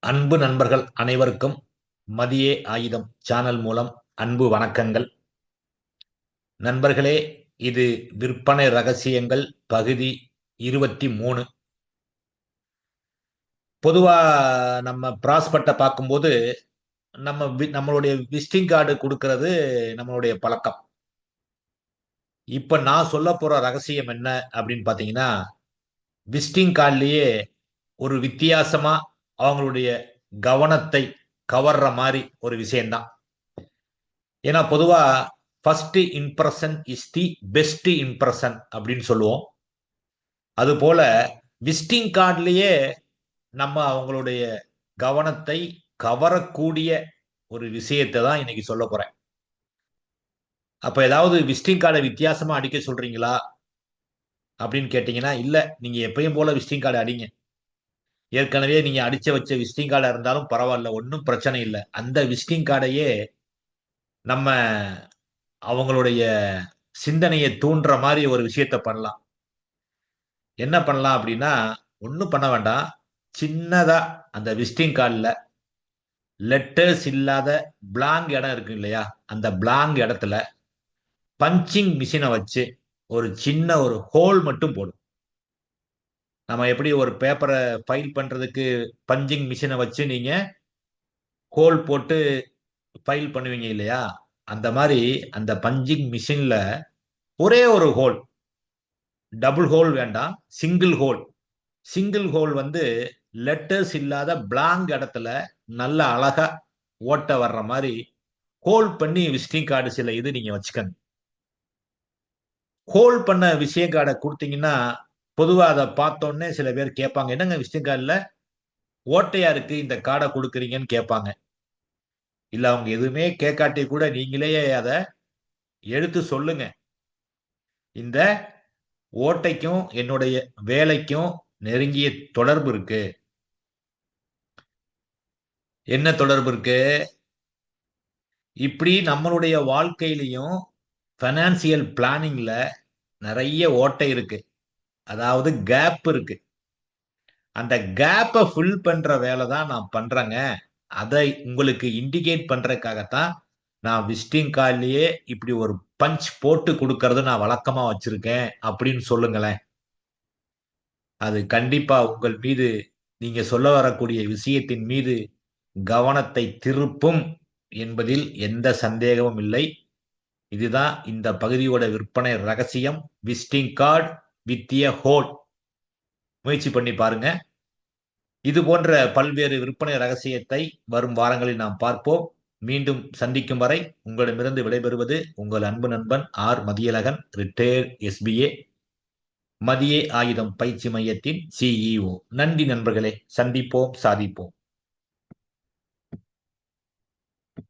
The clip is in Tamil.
அன்பு நண்பர்கள் அனைவருக்கும் மதியே ஆயுதம் சேனல் மூலம் அன்பு வணக்கங்கள். நண்பர்களே, இது விற்பனை ரகசியங்கள் பகுதி 23. பொதுவா நம்ம ப்ராஸ்பெக்ட பார்க்கும்போது நம்மளுடைய விசிட்டிங் கார்டு கொடுக்கிறது நம்மளுடைய பழக்கம். இப்ப நான் சொல்லப் போற ரகசியம் என்ன அப்படின்னு பார்த்தீங்கன்னா, விசிட்டிங் கார்டுலயே ஒரு வித்தியாசமா அவங்களுடைய கவனத்தை கவர்ற மாரி ஒரு விஷயம் தான். ஏன்னா பொதுவா first impression is the best impression அப்படின்னு சொல்லுவோம். அதுபோல விசிட்டிங் கார்டுலயே நம்ம அவங்களுடைய கவனத்தை கவரக்கூடிய ஒரு விஷயத்தை தான் இன்னைக்கு சொல்ல போறேன். அப்ப ஏதாவது விசிட்டிங் கார்டை வித்தியாசமா அடிக்க சொல்றீங்களா அப்படின்னு கேட்டீங்கன்னா, இல்ல, நீங்க எப்பயும் போல விசிட்டிங் கார்டு அடிங்க. ஏற்கனவே நீங்க அடிச்சு வச்ச விசிட்டிங் கார்டா இருந்தாலும் பரவாயில்ல, ஒன்றும் பிரச்சனை இல்லை. அந்த விசிட்டிங் கார்டையே நம்ம அவங்களுடைய சிந்தனையை தூண்டுற மாதிரி ஒரு விஷயத்த பண்ணலாம். என்ன பண்ணலாம் அப்படின்னா, ஒண்ணும் பண்ண வேண்டாம். சின்னதா அந்த விசிட்டிங் கார்டுல லெட்டர்ஸ் இல்லாத பிளாங்க் இடம் இருக்கு இல்லையா? அந்த பிளாங்க் இடத்துல பஞ்சிங் மிஷினை வச்சு ஒரு சின்ன ஒரு ஹோல் மட்டும் போடும். நம்ம எப்படி ஒரு பேப்பரை ஃபைல் பண்றதுக்கு பஞ்சிங் மிஷினை வச்சு நீங்க ஹோல் போட்டு ஃபைல் பண்ணுவீங்க இல்லையா? அந்த மாதிரி அந்த பஞ்சிங் மிஷின்ல ஒரே ஒரு ஹோல், டபுள் ஹோல் வேண்டாம், சிங்கிள் ஹோல். சிங்கிள் ஹோல் வந்து லெட்டர்ஸ் இல்லாத பிளாங்க் இடத்துல நல்ல அழகா ஓட்ட வர்ற மாதிரி ஹோல் பண்ணி விசிட்டிங் கார்டு சில இது நீங்க வச்சுக்கங்க. ஹோல் பண்ண விசிட்டிங் கார்டை கொடுத்தீங்கன்னா, பொதுவா அதை பார்த்தோன்னே சில பேர் கேட்பாங்க, என்னங்க விசிட்டிங் கார்டுல ஓட்டையா இருக்கு, இந்த கார்டை கொடுக்குறீங்கன்னு கேட்பாங்க. இல்ல, அவங்க எதுவுமே கேட்காட்டி கூட நீங்களே அதை எடுத்து சொல்லுங்க. இந்த ஓட்டைக்கும் என்னுடைய வேலைக்கும் நெருங்கிய தொடர்பு இருக்கு. என்ன தொடர்பு இருக்கு? இப்படி நம்மளுடைய வாழ்க்கையிலையும் பைனான்சியல் பிளானிங்ல நிறைய ஓட்டை இருக்கு. அதாவது கேப் இருக்கு. அந்த கேப்பை ஃபில் பண்ற வேலை தான் நான் பண்றேங்க. அதை உங்களுக்கு இண்டிகேட் பண்றதுக்காகத்தான் நான் விசிட்டிங் கார்டுலயே இப்படி ஒரு பஞ்ச் போட்டு கொடுக்கறது நான் வழக்கமா வச்சிருக்கேன் அப்படின்னு சொல்லுங்களேன். அது கண்டிப்பா உங்கள் மீது, நீங்க சொல்ல வரக்கூடிய விஷயத்தின் மீது கவனத்தை திருப்பும் என்பதில் எந்த சந்தேகமும் இல்லை. இதுதான் இந்த பகுதியோட விற்பனை ரகசியம். Visiting card with a whole. முயற்சி பண்ணி பாருங்க. இது போன்ற பல்வேறு விற்பனை ரகசியத்தை வரும் வாரங்களில் நாம் பார்ப்போம். மீண்டும் சந்திக்கும் வரை உங்களிடமிருந்து விடைபெறுவது உங்கள் அன்பு நண்பன் ஆர் மதியழகன், ரிட்டையர்ட் எஸ்பிஏ, மதியே ஆயுதம் பயிற்சி மையத்தின் சிஇஓ. நன்றி நண்பர்களே, சந்திப்போம், சாதிப்போம்.